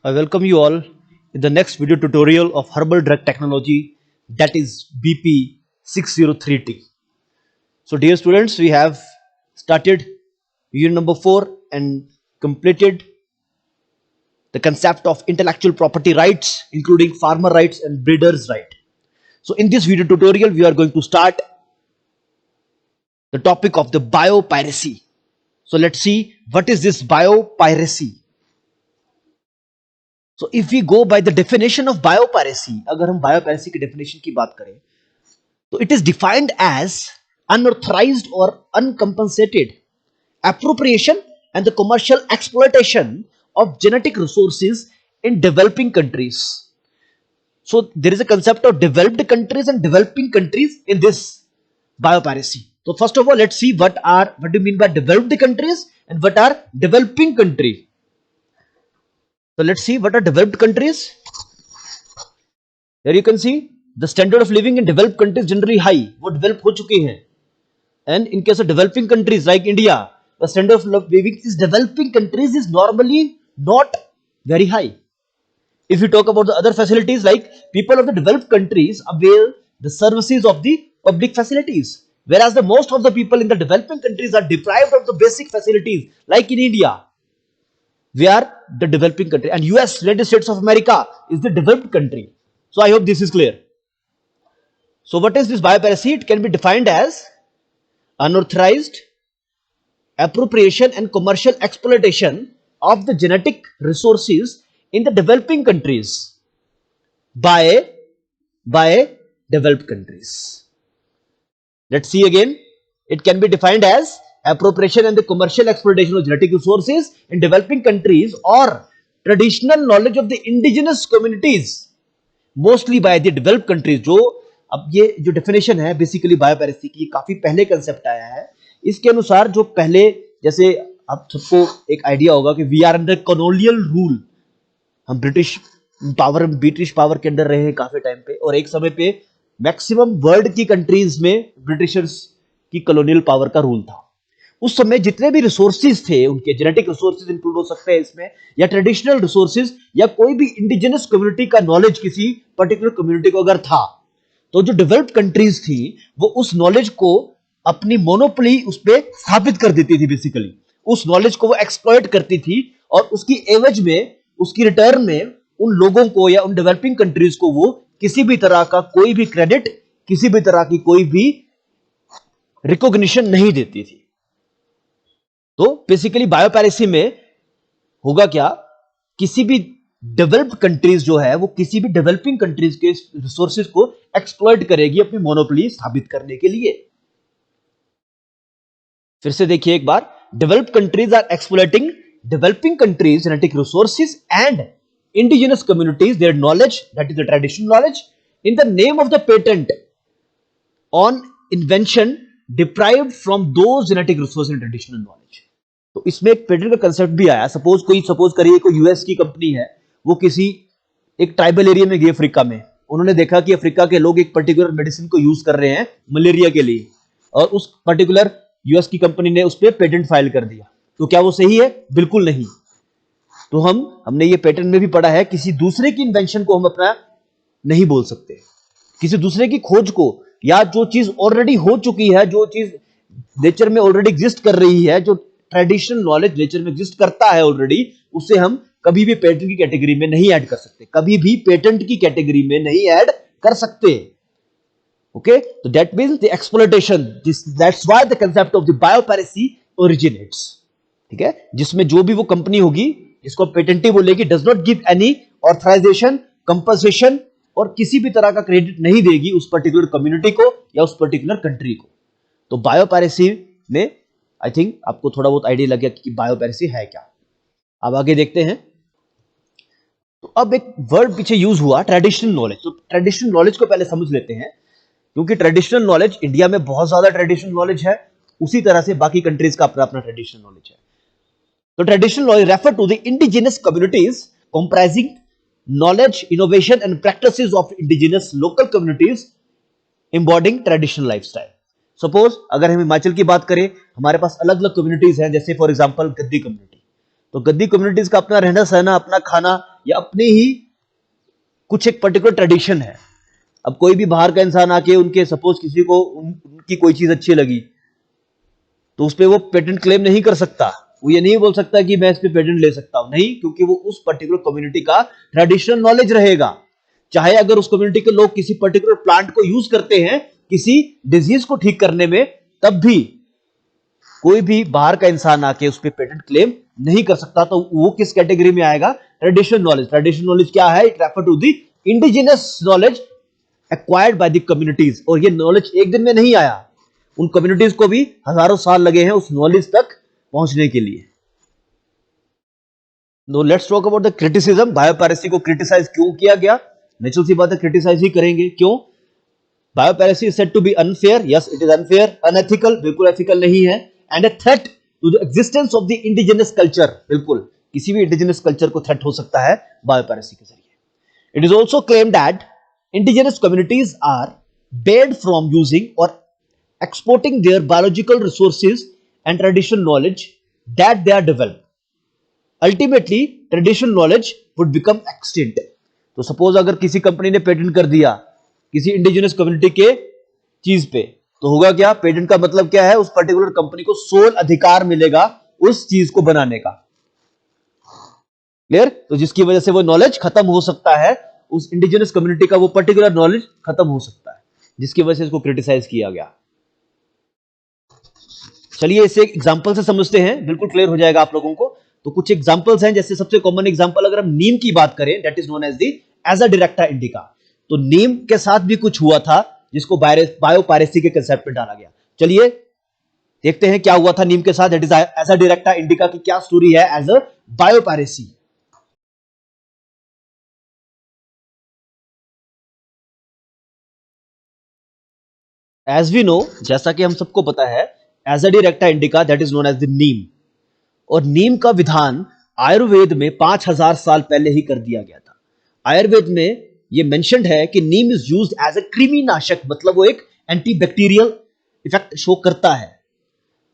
I welcome you all in the next video tutorial of herbal drug technology, that is BP603T. So dear students, we have started unit number 4 and completed the concept of intellectual property rights, including farmer rights and breeders' right. So in this video tutorial, we are going to start the topic of the biopiracy. So let's see what is this biopiracy. So if we go by the definition of biopiracy, अगर हम biopiracy की definition की बात करें, तो it is defined as unauthorized or uncompensated appropriation and the commercial exploitation of genetic resources in developing countries. So there is a concept of developed countries and developing countries in this biopiracy. So first of all, let's see what do you mean by developed countries and what are developing countries. So let's see what are developed countries. Here you can see the standard of living in developed countries generally high. वो develop हो चुके हैं. And in case of developing countries like India, the standard of living in developing countries is normally not very high. If you talk about the other facilities, like people of the developed countries avail the services of the public facilities, whereas the most of the people in the developing countries are deprived of the basic facilities, like in India. We are the developing country, and US, United States of America, is the developed country. So I hope this is clear. So what is this biopiracy? It can be defined as unauthorized appropriation and commercial exploitation of the genetic resources in the developing countries by developed countries. Let's see again. It can be defined as appropriation and the commercial exploitation of genetic resources in developing countries or traditional knowledge of the indigenous communities mostly by the developed countries. जो अब ये जो definition है basically biopiracy की काफी पहले concept आया है. इसके अनुसार जो पहले जैसे आप सबको एक आइडिया होगा कि we are under colonial rule, हम ब्रिटिश पावर के अंदर रहे हैं काफी टाइम पे, और एक समय पे मैक्सिमम वर्ल्ड की कंट्रीज में ब्रिटिशर्स की कॉलोनियल पावर का रूल था. उस समय जितने भी रिसोर्सेज थे उनके जेनेटिक रिसोर्सेज इंक्लूड हो सकते हैं इसमें, या ट्रेडिशनल रिसोर्सेज, या कोई भी इंडिजिनस कम्युनिटी का नॉलेज किसी पर्टिकुलर कम्युनिटी को अगर था, तो जो डेवलप्ड कंट्रीज थी वो उस नॉलेज को अपनी मोनोपोली उस पर स्थापित कर देती थी. बेसिकली उस नॉलेज को वो एक्सप्लॉइट करती थी और उसकी एवज में, उसकी रिटर्न में उन लोगों को या उन डेवलपिंग कंट्रीज को वो किसी भी तरह का कोई भी क्रेडिट, किसी भी तरह की कोई भी रिकॉग्निशन नहीं देती थी. तो बेसिकली बायोपैरेसी में होगा क्या, किसी भी डेवलप्ड कंट्रीज जो है वो किसी भी डेवलपिंग कंट्रीज के रिसोर्सेज को एक्सप्लॉइट करेगी अपनी मोनोपोली स्थापित करने के लिए. फिर से देखिए एक बार, developed countries are exploiting developing countries genetic resources and indigenous communities their knowledge, that is the traditional knowledge, in the name of the patent on invention deprived from those genetic resources and traditional knowledge. तो इसमें एक patent का concept भी आया. Suppose करिए कोई US की company है, वो किसी एक ट्राइबल एरिया में गई अफ्रीका में, उन्होंने देखा कि अफ्रीका के लोग एक पर्टिकुलर मेडिसिन को यूज कर रहे हैं मलेरिया के लिए, और उस पर्टिकुलर यूएस की कंपनी ने उस पर पेटेंट फाइल कर दिया. तो क्या वो सही है? बिल्कुल नहीं. तो हमने ये पेटेंट में भी पढ़ा है, किसी दूसरे की इन्वेंशन को हम अपना नहीं बोल सकते, किसी दूसरे की खोज को, या जो चीज ऑलरेडी हो चुकी है, जो चीज नेचर में ऑलरेडी एग्जिस्ट कर रही है, जो ट्रेडिशनल नॉलेज नेचर में एग्जिस्ट करता है ऑलरेडी, उसे हम कभी भी पेटेंट की कैटेगरी में नहीं ऐड कर सकते, कभी भी पेटेंट की कैटेगरी में नहीं ऐड कर सकते. ओके, तो that means the exploitation, that's why the concept of the biopiracy originates. ठीक है, जिसमें जो भी वो कंपनी होगी इसको पेटेंटी बोलेगी, does not give any authorization, compensation और किसी भी तरह का क्रेडिट नहीं देगी उस पर्टिकुलर कम्युनिटी को या उस पर्टिकुलर कंट्री को. तो बायोपैरेसी में आई थिंक आपको थोड़ा बहुत आइडिया लग गया कि बायोपैरेसी है क्या. अब आगे देखते हैं. तो अब एक वर्ड पीछे यूज हुआ, ट्रेडिशनल नॉलेज. तो ट्रेडिशनल नॉलेज को पहले समझ लेते हैं, क्योंकि ट्रेडिशनल नॉलेज इंडिया में बहुत ज्यादा ट्रेडिशनल नॉलेज है, उसी तरह से बाकी कंट्रीज का अपना अपना ट्रेडिशनल नॉलेज है. So traditional knowledge refer to the indigenous communities comprising knowledge, innovation and practices of indigenous local communities embodying traditional lifestyle. Suppose अगर हम हिमाचल की बात करें, हमारे पास अलग अलग कम्युनिटीज हैं, जैसे फॉर एग्जांपल गद्दी कम्युनिटी. तो गद्दी कम्युनिटीज का अपना रहना सहना, अपना खाना, या अपनी ही कुछ एक पर्टिकुलर ट्रेडिशन है। अब कोई भी बाहर का इंसान आके उनके सपोज किसी को उनकी कोई चीज अच्छी लगी तो उस पर वो पेटेंट क्लेम नहीं कर सकता। वो ये नहीं बोल सकता कि मैं इस पे पेटेंट ले सकता हूं, नहीं, क्योंकि वो उस पर्टिकुलर कम्युनिटी का ट्रेडिशनल नॉलेज रहेगा। चाहे अगर उस कम्युनिटी के लोग किसी पर्टिकुलर प्लांट को यूज करते हैं किसी डिजीज को ठीक करने में, तब भी कोई भी बाहर का इंसान आके उस पर पेटेंट क्लेम नहीं कर सकता। तो वो किस कैटेगरी में आएगा? Traditional knowledge. ट्रेडिशनल नॉलेज क्या है? It refer to the indigenous knowledge acquired by the communities. और ये नॉलेज एक दिन में नहीं आया, उन कम्युनिटीज को भी हजारों साल लगे हैं उस नॉलेज तक पहुंचने के लिए। No let's talk about the criticism. Biopiracy को क्रिटिसाइज क्यों किया गया? नेचुरल सी बात है, क्रिटिसाइज ही करेंगे। क्यों? Biopiracy is said to be unfair. Yes, it is unfair. Unethical, बिल्कुल एथिकल नहीं है। And a threat to the existence of the indigenous culture, बिल्कुल किसी भी इंडिजिनस कल्चर को थ्रेट हो सकता है बायोपायरेसी के जरिए। It is also claim that indigenous communities are barred from using or exporting their biological resources and traditional knowledge that they are developed. Ultimately, traditional knowledge would become extinct. तो suppose अगर किसी company ने patent कर दिया किसी indigenous community के चीज पे, तो होगा क्या? पेटेंट का मतलब क्या है? उस पर्टिकुलर कंपनी को सोल अधिकार मिलेगा उस चीज को बनाने का। क्लियर? तो जिसकी वजह से वो नॉलेज खत्म हो सकता है, उस इंडिजिनस कम्युनिटी का वो पर्टिकुलर नॉलेज खत्म हो सकता है, जिसकी वजह से इसको क्रिटिसाइज किया गया। चलिए इसे एग्जांपल से समझते हैं, बिल्कुल क्लियर हो जाएगा आप लोगों को। तो कुछ एग्जांपल्स हैं, जैसे सबसे कॉमन एग्जांपल अगर हम नीम की बात करें, that is known as the Azadirachta indica. तो नीम के साथ भी कुछ हुआ था जिसको बायोपायरेसी के कंसेप्ट में डाला गया। चलिए देखते हैं क्या हुआ था नीम के साथ, दैट इज एजाडिरेक्टा इंडिका की क्या स्टोरी है as a biopiracy. As we know, जैसा कि हम सबको पता है, Azadirachta indica that is known as the neem. और नीम का विधान आयुर्वेद में 5000 साल पहले ही कर दिया गया था। आयुर्वेद में यह मेंशन्ड है कि नीम इज यूज्ड एज अ कृमिनाशक, मतलब वो एक एंटीबैक्टीरियल इफेक्ट शो करता है।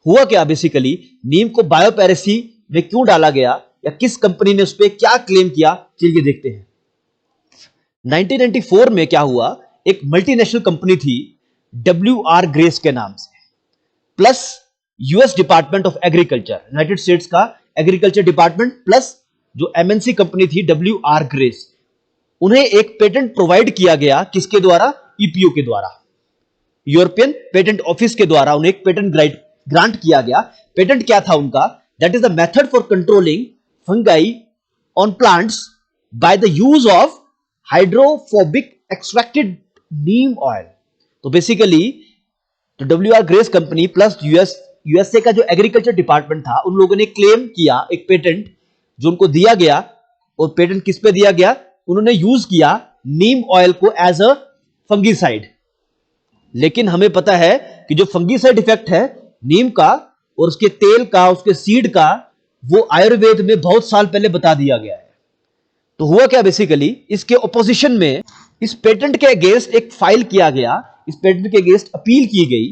हुआ क्या बेसिकली, नीम को बायोपायरेसी में क्यों डाला गया या किस कंपनी ने उस पर क्या क्लेम किया, चलिए देखते हैं। 1994 में क्या हुआ, एक मल्टीनेशनल कंपनी थी WR ग्रेस के नाम से, plus US department of agriculture, United states का एग्रीकल्चर डिपार्टमेंट, प्लस जो MNC कंपनी थी WR ग्रेस, उन्हें एक पेटेंट प्रोवाइड किया गया। किसके द्वारा? EPO के द्वारा, यूरोपियन पेटेंट ऑफिस के द्वारा उन्हें एक पेटेंट ग्रांट किया गया। पेटेंट क्या था उनका? That is the method for controlling fungi on plants by the use of hydrophobic extracted Neem oil. तो बेसिकली तो WR grace company plus USA का जो एग्रीकल्चर डिपार्टमेंट था, उन लोगों ने क्लेम किया एक पेटेंट जो उनको दिया गया। और पेटेंट किस पे दिया गया? उन्होंने यूज किया नीम ऑयल को एज अ फंगीसाइड। लेकिन हमें पता है कि जो फंगीसाइड इफेक्ट है नीम का और उसके तेल का, उसके सीड का, वो आयुर्वेद में बहुत साल पहले बता दिया गया है। तो हुआ क्या बेसिकली, इसके ऑपोजिशन में इस पेटेंट के अगेंस्ट एक फाइल किया गया, इस पेटेंट के अगेंस्ट अपील की गई।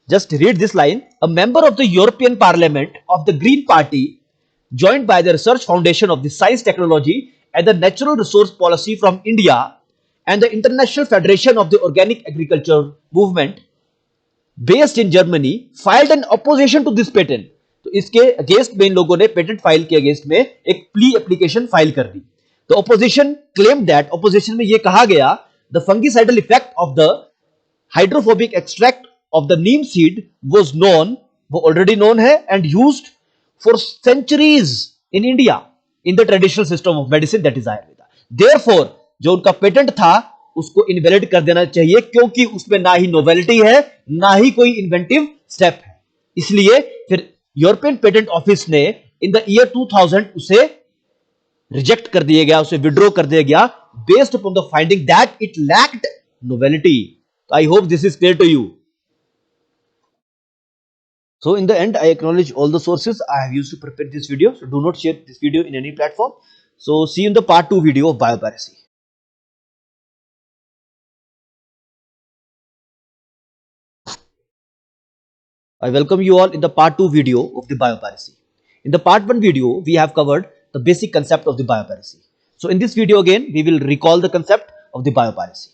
Just read this line, a member of the European parliament of the green party joined by the research foundation of the science technology and the natural resource policy from India and the International Federation of the Organic Agriculture Movement based in Germany filed an opposition to this patent. तो इसके against में इन लोगों ने patent file के against में एक plea application file कर दी। तो ऑपोजिशन क्लेम दैट, ऑपोजिशन में यह कहा गया, the fungicidal effect of the hydrophobic extract of the Neem seed was known, वो ऑलरेडी नोन है, and used for centuries in India in the traditional system of medicine that is Ayurveda. Therefore, जो उनका patent था उसको invalid कर देना चाहिए, क्योंकि उसमें ना ही नोवेलिटी है ना ही कोई इन्वेंटिव स्टेप है। इसलिए फिर यूरोपियन पेटेंट ऑफिस ने इन द ईयर 2000 उसे रिजेक्ट कर दिया गया, उसे विड्रॉ कर दिया गया based upon the finding that it lacked novelty. I hope this is clear to you. So in the end, I acknowledge all the sources I have used to prepare this video. So do not share this video in any platform. So see you in the part 2 video of biopiracy. I welcome you all in the part 2 video of the biopiracy. In the part 1 video, we have covered the basic concept of the biopiracy. So in this video again, we will recall the concept of the biopiracy.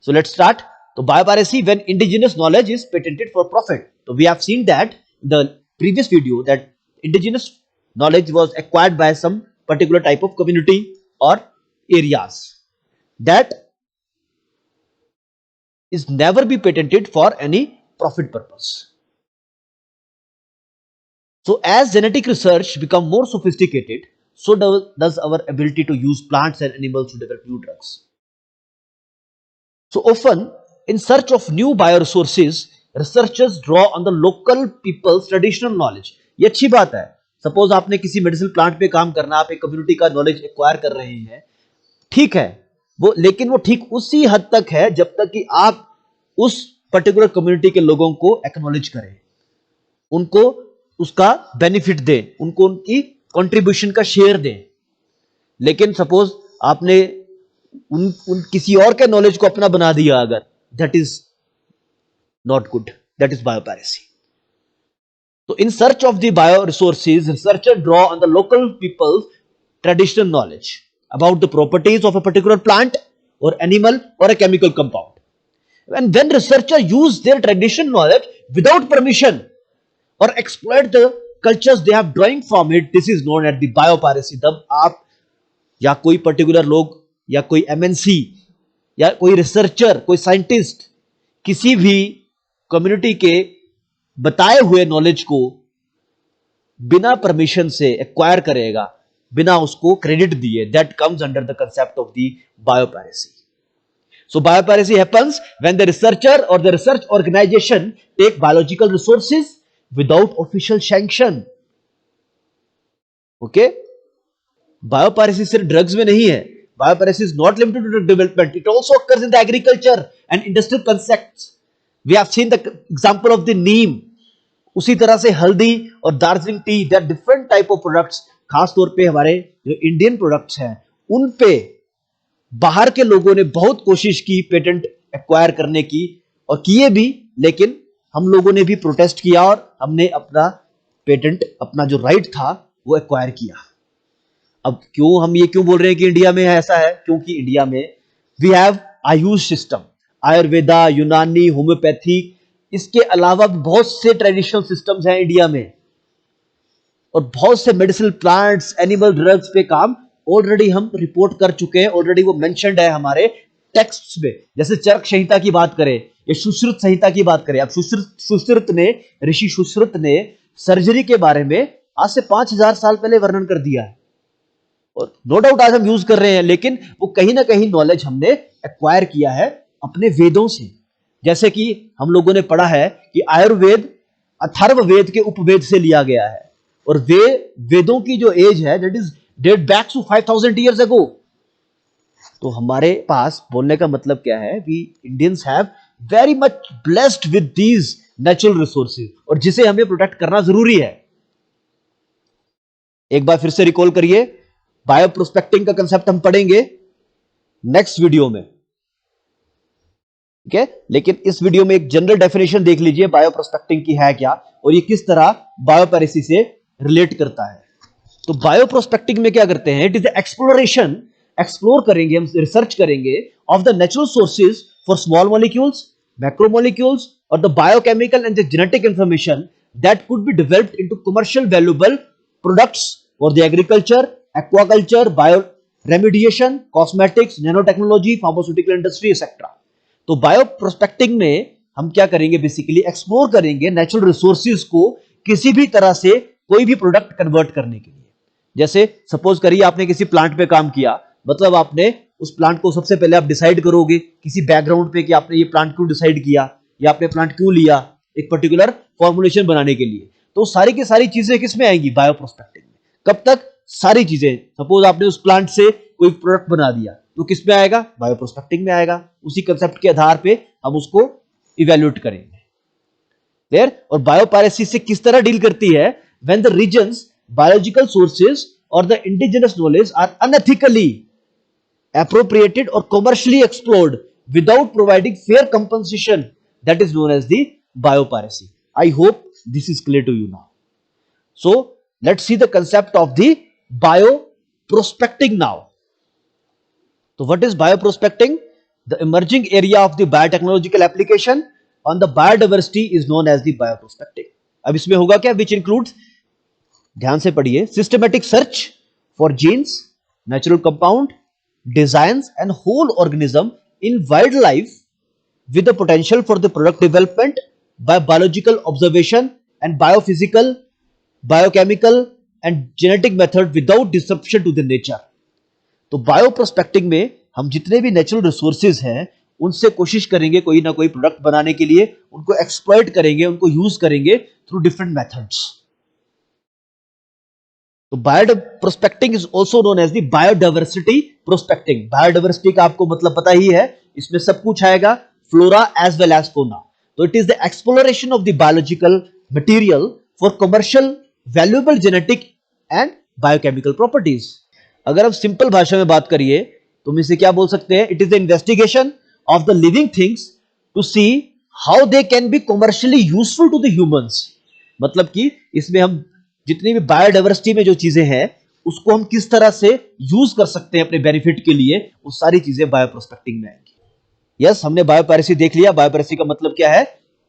So let's start. So biopiracy, when indigenous knowledge is patented for profit. So we have seen that in the previous video that indigenous knowledge was acquired by some particular type of community or areas that is never be patented for any profit purpose. So as genetic research become more sophisticated, so does our ability to use plants and animals to develop new drugs. So often, in search of new bioresources, researchers draw on the local people's traditional knowledge. ये अच्छी बात है. Suppose आपने किसी medicine plant पे काम करना, आप एक कम्युनिटी का नॉलेज एक्वायर कर रहे हैं, ठीक है वो, लेकिन वो ठीक उसी हद तक है जब तक कि आप उस पर्टिकुलर कम्युनिटी के लोगों को एक्नॉलेज करें, उनको उसका बेनिफिट दें, उनको उनकी कंट्रीब्यूशन का शेयर दें. लेकिन सपोज आपने उन किसी और के नॉलेज को अपना बना दिया, अगर that is not good, that is biopiracy. तो in search of the bioresources, researcher draw on the local people's traditional knowledge about the properties of a particular plant और एनिमल और a chemical compound. And when researcher use their traditional knowledge without permission or exploit the cultures they have drawing from it, this is known as the biopiracy. तब आप या कोई particular लोग या कोई MNC या कोई रिसर्चर, कोई साइंटिस्ट किसी भी कम्युनिटी के बताए हुए नॉलेज को बिना परमिशन से एक्वायर करेगा, बिना उसको क्रेडिट दिए, that comes under the concept of the biopiracy. So biopiracy happens when the researcher or the research organization take biological resources without official sanction. Okay? Biopiracy सिर्फ drugs में नहीं है. Biopiracy is not limited to drug development. It also occurs in the agriculture and industrial concepts. We have seen the example of the neem. उसी तरह से हल्दी और Darjeeling T, they are different type of products. खास तौर पे हमारे जो इंडियन प्रोडक्ट्स हैं उन पे बाहर के लोगों ने बहुत कोशिश की पेटेंट एक्वायर करने की, और किए भी, लेकिन हम लोगों ने भी प्रोटेस्ट किया और हमने अपना पेटेंट, अपना जो राइट था वो एक्वायर किया. अब हम ये क्यों बोल रहे हैं कि इंडिया में ऐसा है? क्योंकि इंडिया में we have AYUSH system, Ayurveda, Unani, homeopathy, इसके अलावा बहुत से ट्रेडिशनल सिस्टम्स हैं इंडिया में, और बहुत से मेडिसिनल प्लांट्स, एनिमल ड्रग्स पे काम ऑलरेडी हम रिपोर्ट कर चुके हैं, ऑलरेडी वो मेंशन्ड है हमारे टेक्स्ट्स में. जैसे चरक संहिता की बात करें या सुश्रुत संहिता की बात करें, अब सुश्रुत ने, ऋषि सुश्रुत ने सर्जरी के बारे में आज से 5000 साल पहले वर्णन कर दिया है, और नो डाउट आज हम यूज कर रहे हैं, लेकिन वो कहीं ना कहीं नॉलेज हमने एक्वायर किया है अपने वेदों से. जैसे कि हम लोगों ने पढ़ा है कि आयुर्वेद अथर्ववेद के उपवेद से लिया गया है, और वेदों की जो एज है that is date back to 5000 years ago. तो हमारे पास बोलने का मतलब क्या है? We Indians have very much blessed with these natural resources, और जिसे हमें प्रोटेक्ट करना जरूरी है. एक बार फिर से रिकॉल करिए, बायो प्रोस्पेक्टिंग का कंसेप्ट हम पढ़ेंगे नेक्स्ट वीडियो में, ठीक है? लेकिन इस वीडियो में एक जनरल डेफिनेशन देख लीजिए बायो प्रोस्पेक्टिंग की है क्या, और ये किस तरह बायोपैरेसी से रिलेट करता है. तो बायो प्रोस्पेक्टिंग में क्या करते हैं? इट इज एक्सप्लोरेशन, एक्सप्लोर करेंगे, हम रिसर्च करेंगे of the natural sources for small molecules, macromolecules और the biochemical and the genetic information that could be developed into commercial valuable products for the agriculture, aquaculture, bioremediation, cosmetics, nanotechnology, pharmaceutical industry et cetera. तो bioprospecting में हम क्या करेंगे? Basically explore करेंगे natural resources को किसी भी तरह से कोई भी प्रोडक्ट कन्वर्ट करने के लिए. जैसे सपोज करिए आपने किसी प्लांट पे काम किया, मतलब आपने उस प्लांट को सबसे पहले आप डिसाइड करोगे किसी बैकग्राउंड पे कि आपने ये प्लांट क्यों डिसाइड किया या आपने प्लांट क्यों लिया एक पर्टिकुलर फॉर्मुलेशन बनाने के लिए. तो सारी की सारी चीजें किसमें आएंगी? बायो प्रोस्पेक्टिंग में. कब तक? सारी चीजें. सपोज आपने उस प्लांट से कोई प्रोडक्ट बना दिया तो किस में आएगा? बायो प्रोस्पेक्टिंग में आएगा. उसी कंसेप्ट के आधार पे हम उसको इवेल्युएट करेंगे. देयर. और बायोपैरेसी से किस तरह डील करती है? When the regions, biological sources or the indigenous knowledge are unethically appropriated or commercially explored without providing fair compensation, that is known as the biopiracy. I hope this is clear to you now. So let's see the concept of the bioprospecting now. तो what is bioprospecting? The emerging area of the biotechnological application on the biodiversity is known as the bioprospecting. अब इसमें होगा क्या? Which includes, ध्यान से पढ़िए, systematic search for genes, natural compound, designs and whole organism in wildlife with the potential for the product development by biological observation and biophysical, biochemical and genetic method without disruption to the nature। तो बायोप्रोस्पेक्टिंग में हम जितने भी natural resources हैं उनसे कोशिश करेंगे कोई ना कोई प्रोडक्ट बनाने के लिए, उनको एक्सप्लॉइट करेंगे, उनको यूज करेंगे थ्रू डिफरेंट मेथड्स। तो bioprospecting is also known as the biodiversity prospecting. Biodiversity का आपको मतलब पता ही है, इसमें सब कुछ आएगा, flora as well as fauna. तो it is the exploration of the biological material for commercial valuable genetic and biochemical properties. अगर आप सिंपल भाषा में बात करिए तो हम इसे क्या बोल सकते हैं? It is the investigation of the living things to see how they can be commercially useful to the humans. मतलब कि इसमें हम जितनी भी बायोडाइवर्सिटी में जो चीजें हैं उसको हम किस तरह से यूज कर सकते हैं अपने बेनिफिट के लिए, वो सारी चीजें बायोप्रोस्पेक्टिंग में आएंगी। यस, हमने बायोपायरेसी देख लिया। बायोपायरेसी का मतलब क्या है?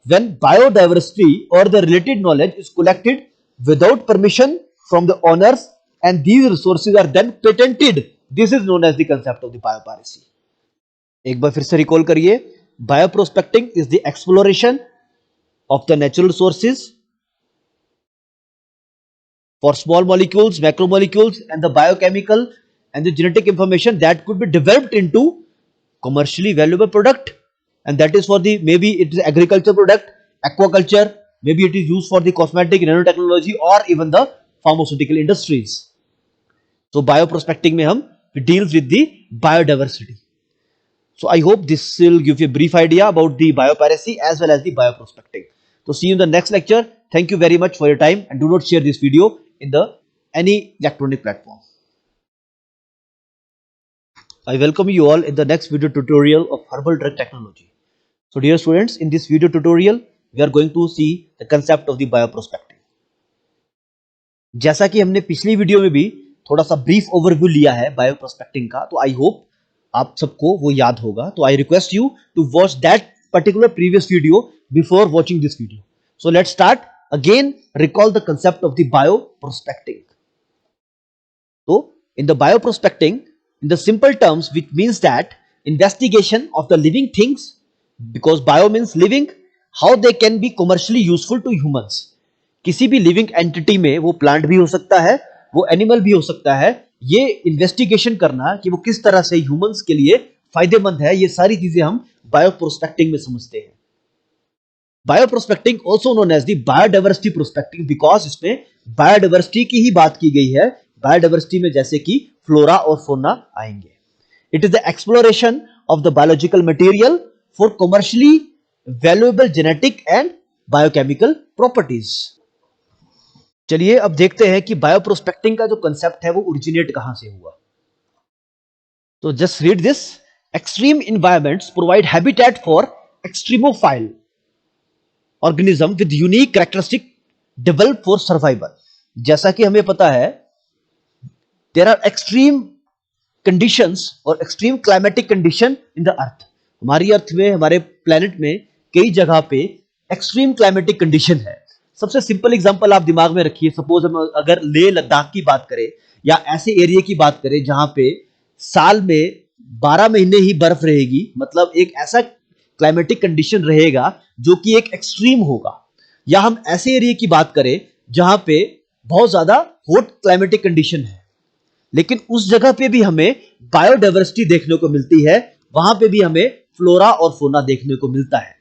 व्हेन बायोडाइवर्सिटी और the related knowledge is collected without permission from the owners and these resources are then patented, this is known as the concept of the biopiracy. एक बार फिर से रिकॉल करिए, bioprospecting is the exploration of the natural resources for small molecules, macromolecules and the biochemical and the genetic information that could be developed into commercially valuable product, and that is for the, maybe it is agriculture product, aquaculture, maybe it is used for the cosmetic, nanotechnology or even the pharmaceutical industries. So bioprospecting mein hum deals with the biodiversity. So I hope this will give you a brief idea about the biopiracy as well as the bioprospecting. So see you in the next lecture. Thank you very much for your time, and do not share this video in the any electronic platform. I welcome you all in the next video tutorial of herbal drug technology. So dear students, in this video tutorial we are going to see the concept of the bioprospecting. जैसा कि हमने पिछली video में भी थोड़ा सा brief overview लिया है बायोप्रोस्पेक्टिंग का, तो आई होप आप सबको वो याद होगा। तो I request you to watch that particular previous video before watching this video. So let's start again. Recall the concept of the bioprospecting. So in the bioprospecting, in the simple terms, which means that investigation of the living things, because bio means living, how they can be commercially useful to humans. किसी भी living entity में, वो plant भी हो सकता है, वो animal भी हो सकता है, ये इन्वेस्टिगेशन करना कि वो किस तरह से ह्यूमंस के लिए फायदेमंद है, ये सारी चीजें हम बायोप्रोस्पेक्टिंग में समझते हैं। Bioprospecting also known as the biodiversity prospecting, because इसमें बायोडाइवर्सिटी की ही बात की गई है। बायोडाइवर्सिटी में जैसे कि फ्लोरा और फौना आएंगे। It is the exploration of the biological material for commercially valuable genetic and biochemical properties. चलिए अब देखते हैं कि बायोप्रोस्पेक्टिंग का जो कंसेप्ट है वो ओरिजिनेट कहां से हुआ। तो just read this. Extreme environments provide habitat for extremophile organism with unique characteristic developed for survival। जैसा कि हमें पता है, there are extreme conditions और extreme climatic condition in the earth। हमारी अर्थ में, हमारे प्लेनेट में कई जगह पे extreme climatic condition है। सबसे सिंपल एग्जांपल आप दिमाग में रखिए, सपोज हम अगर लेह लद्दाख की बात करें या ऐसे एरिया की बात करें जहां पे साल में 12 महीने ही बर्फ रहेगी, मतलब एक ऐसा क्लाइमेटिक कंडीशन रहेगा जो कि एक एक्सट्रीम होगा। या हम ऐसे एरिया की बात करें जहां पे बहुत ज्यादा हॉट क्लाइमेटिक कंडीशन है, लेकिन उस जगह पे भी हमें बायोडाइवर्सिटी देखने को मिलती है, वहां पे भी हमें फ्लोरा और फौना देखने को मिलता है।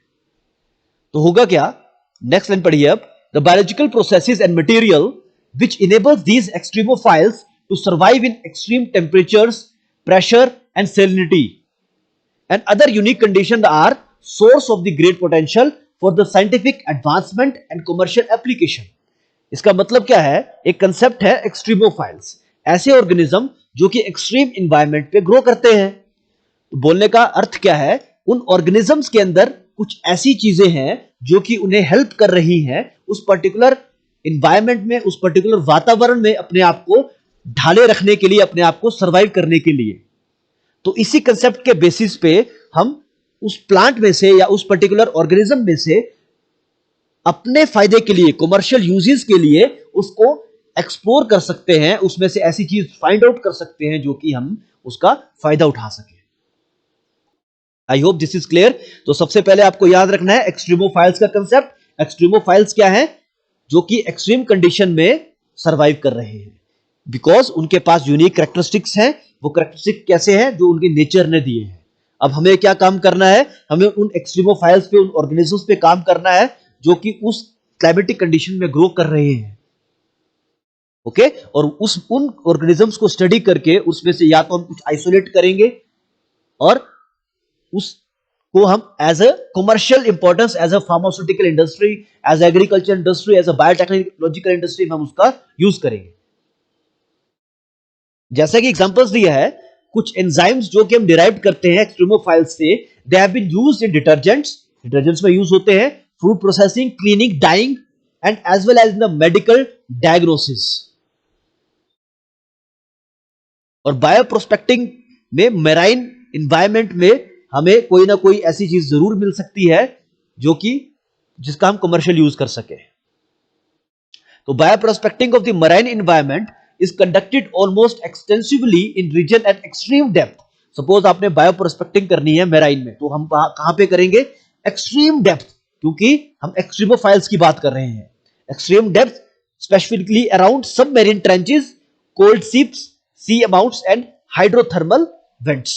तो होगा क्या? नेक्स्ट लाइन पढ़िए अब। The biological processes and material which enables these extremophiles to survive in extreme temperatures, pressure and salinity and other unique conditions are source of the great potential for the scientific advancement and commercial application। इसका मतलब क्या है? एक concept है extremophiles, ऐसे organism जो कि extreme environment पे ग्रो करते हैं। तो बोलने का अर्थ क्या है? उन ऑर्गेनिजम्स के अंदर कुछ ऐसी चीजें हैं जो कि उन्हें हेल्प कर रही हैं उस पर्टिकुलर एनवायरनमेंट में, उस पर्टिकुलर वातावरण में अपने आप को ढाले रखने के लिए, अपने आप को सर्वाइव करने के लिए। तो इसी कंसेप्ट के बेसिस पे हम उस प्लांट में से या उस पर्टिकुलर ऑर्गेनिज्म में से अपने फायदे के लिए, कमर्शियल यूजेस के लिए उसको एक्सप्लोर कर सकते हैं, उसमें से ऐसी चीज फाइंड आउट कर सकते हैं जो कि हम उसका फायदा उठा सके। आई होप दिस इज क्लियर। तो सबसे पहले आपको याद रखना है एक्सट्रीमोफाइल्स का कंसेप्ट। एक्सट्रीमोफाइल्स क्या है? जो कि एक्सट्रीम कंडीशन में सर्वाइव कर रहे हैं, बिकॉज उनके पास यूनिक कैरेक्टरिस्टिक्स हैं। वो कैरेक्टरिस्टिक कैसे हैं? जो उनके नेचर ने दिए हैं। अब हमें क्या काम करना है? हमें उन एक्सट्रीमोफाइल्स पे, उन ऑर्गेनिजम्स पे काम करना है जो कि उस क्लाइमेटिक कंडीशन में ग्रो कर रहे हैं। ओके और उन ऑर्गेनिजम्स को स्टडी करके उसमें से या तो हम कुछ आइसोलेट करेंगे और उसको हम as a commercial importance, as a pharmaceutical industry, as agriculture industry, as a biotechnological industry में हम उसका यूज करेंगे। जैसा कि एग्जांपल्स दिया है, कुछ एंजाइम्स जो कि हम डिराइव करते हैं एक्सट्रीमोफाइल्स से, they have been used in detergents में यूज होते हैं, food processing, cleaning, dyeing and as well as in the medical diagnosis. और बायोप्रोस्पेक्टिंग में मेराइन एनवायरनमेंट में हमें कोई ना कोई ऐसी चीज जरूर मिल सकती है जो कि जिसका हम कमर्शियल यूज कर सके। तो bioprospecting of the marine environment is conducted almost extensively in region at extreme depth. Suppose आपने बायोप्रोस्पेक्टिंग करनी है मेराइन में, तो हम कहां पे करेंगे? एक्सट्रीम डेप्थ, क्योंकि हम एक्सट्रीमोफाइल्स की बात कर रहे हैं। Extreme depth specifically around submarine trenches, cold seeps, seamounts and hydrothermal vents.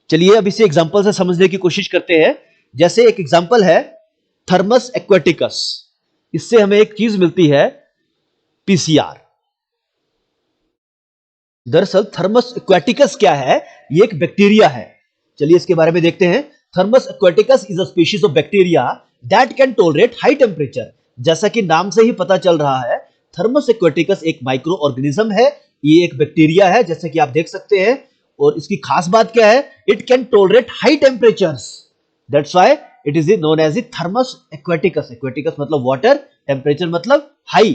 चलिए अब इसे एग्जांपल से समझने की कोशिश करते हैं। जैसे एक एग्जांपल है थर्मस एक्वेटिकस। इससे हमें एक चीज मिलती है, पीसीआर। दरअसल थर्मस एक्वेटिकस क्या है? ये एक बैक्टीरिया है। चलिए इसके बारे में देखते हैं। Thermus aquaticus is a species of bacteria that can tolerate high temperature. जैसा कि नाम से ही पता चल रहा है, थर्मस एक्वेटिकस एक माइक्रो ऑर्गेनिज्म है। ये एक बैक्टीरिया है, जैसे कि आप देख सकते हैं। और इसकी खास बात क्या है? It can tolerate high temperatures, that's why it is known as the Thermus aquaticus. Aquaticus मतलब वाटर, टेम्परेचर मतलब हाई।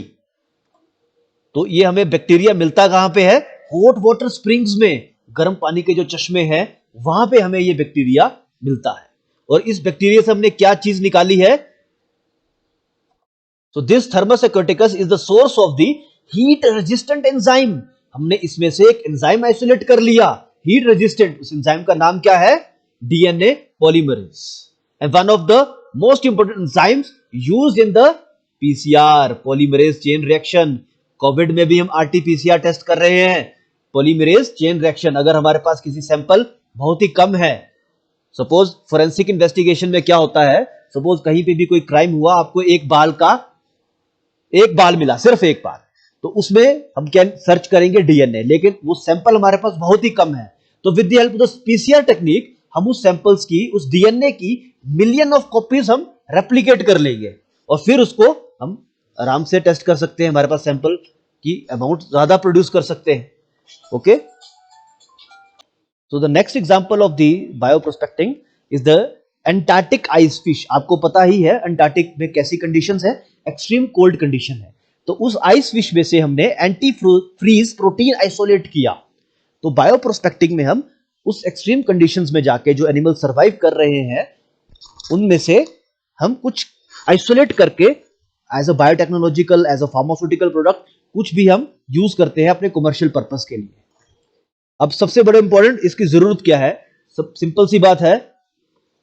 तो ये हमें बैक्टीरिया मिलता कहां पे है? हॉट वाटर स्प्रिंग्स में, गर्म पानी के जो चश्मे हैं वहां पे हमें ये बैक्टीरिया मिलता है। और इस बैक्टीरिया से हमने क्या चीज निकाली है? So this Thermus aquaticus is the source of the heat resistant enzyme. हमने इसमें से एक एंजाइम आइसोलेट कर लिया, हीट रेजिस्टेंट। उस एंजाइम का नाम क्या है? DNA polymerase. And one of the most important enzymes used in the PCR, polymerase chain reaction. Covid में भी हम आरटीपीसीआर टेस्ट कर रहे हैं, पॉलीमरेज चेन रिएक्शन। अगर हमारे पास किसी सैंपल बहुत ही कम है, सपोज फोरेंसिक इन्वेस्टिगेशन में क्या होता है, सपोज कहीं पे भी कोई क्राइम हुआ, आपको एक बाल मिला, सिर्फ एक बाल, तो उसमें हम क्या सर्च करेंगे? डीएनए। लेकिन वो सैंपल हमारे पास बहुत ही कम है, तो with the help of the PCR technique हम उस सैंपल्स की, उस डीएनए की मिलियन ऑफ कॉपीज हम रेप्लिकेट कर लेंगे और फिर उसको हम आराम से टेस्ट कर सकते हैं। हमारे पास सैंपल की अमाउंट ज्यादा प्रोड्यूस कर सकते हैं। Okay, so the next example of the bioprospecting is the Antarctic ice fish. आपको पता ही है अंटार्कटिक में कैसी कंडीशंस है? एक्सट्रीम कोल्ड कंडीशन है। तो उस आइस फिश में से हमने एंटी फ्रीज प्रोटीन आइसोलेट किया। तो बायोप्रोस्पेक्टिंग में हम उस एक्सट्रीम कंडीशंस में जाके जो एनिमल सर्वाइव कर रहे हैं उनमें से हम कुछ आइसोलेट करके as a biotechnological, as a pharmaceutical product कुछ भी हम यूज करते हैं अपने कमर्शियल पर्पस के लिए। अब सबसे बड़ा इंपॉर्टेंट, इसकी जरूरत क्या है? सब सिंपल सी बात है,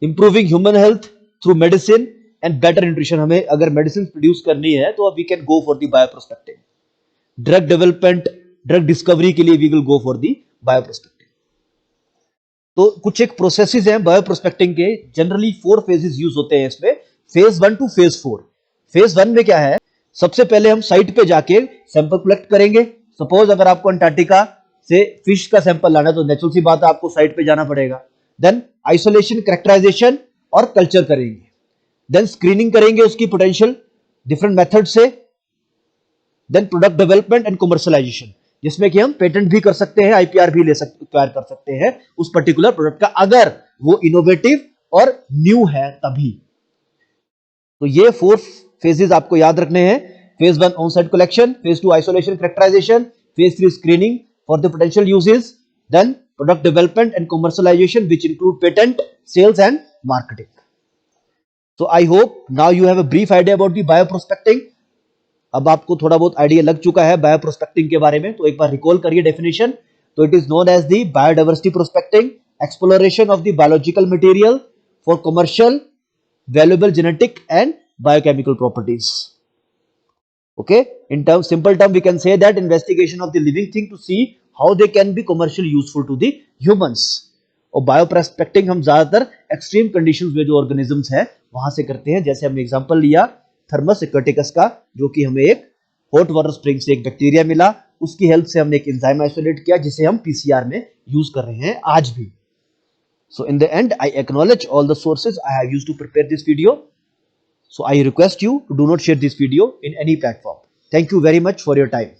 improving human health through medicine and better nutrition. हमें अगर मेडिसिन प्रोड्यूस करनी है तो we can go for the bioprospecting. Drug development, drug discovery के लिए we will go for the bioprospecting. तो कुछ एक प्रोसेसेस हैं बायोप्रोस्पेक्टिंग के, जनरली 4 फेजेस यूज होते हैं इसमें, फेज 1 टू फेज 4। फेज 1 में क्या है? सबसे पहले हम साइट पे जाके सैंपल कलेक्ट करेंगे। सपोज अगर आपको अंटार्कटिका से फिश का सैंपल लाना है तो नेचुरल सी बात है आपको साइट पे जाना पड़ेगा। देन आइसोलेशन, कैरेक्टराइजेशन और कल्चर करेंगे। देन स्क्रीनिंग करेंगे उसकी पोटेंशियल डिफरेंट मेथड से। Then product development and commercialization, जिसमें कि हम पेटेंट भी कर सकते हैं, आईपीआर भी एक्वायर कर सकते हैं उस पर्टिकुलर प्रोडक्ट का, अगर वो इनोवेटिव और न्यू है तभी। तो ये 4 फेजेस आपको याद रखने हैं। Phase 1 on site collection, phase 2 isolation characterization, phase 3 screening for the potential uses, then product development and commercialization, which include patent, sales and marketing. So I hope now you have a brief idea about the bioprospecting. अब आपको थोड़ा बहुत idea लग चुका है बायोप्रोस्पेक्टिंग के बारे में, तो एक बार रिकॉल करिए डेफिनेशन. तो it is known as the biodiversity prospecting, exploration of the biological material for commercial valuable genetic and biochemical properties. Okay, in terms simple term we can say that investigation of the living thing to see how they can be commercially useful to the humans. और बायोप्रोस्पेक्टिंग हम ज्यादातर extreme conditions में जो organisms है वहां से करते हैं. जैसे हमने एग्जांपल लिया थर्मस एक्वाटिकस का, जो कि हमें एक हॉट वाटर स्प्रिंग से एक बैक्टीरिया मिला, उसकी हेल्प से हमने एक एंजाइम आइसोलेट किया जिसे हम पीसीआर में यूज कर रहे हैं आज भी. So in the end I acknowledge all the sources I have used to prepare this video. So I request you to do not share this video in any platform. Thank you very much for your time.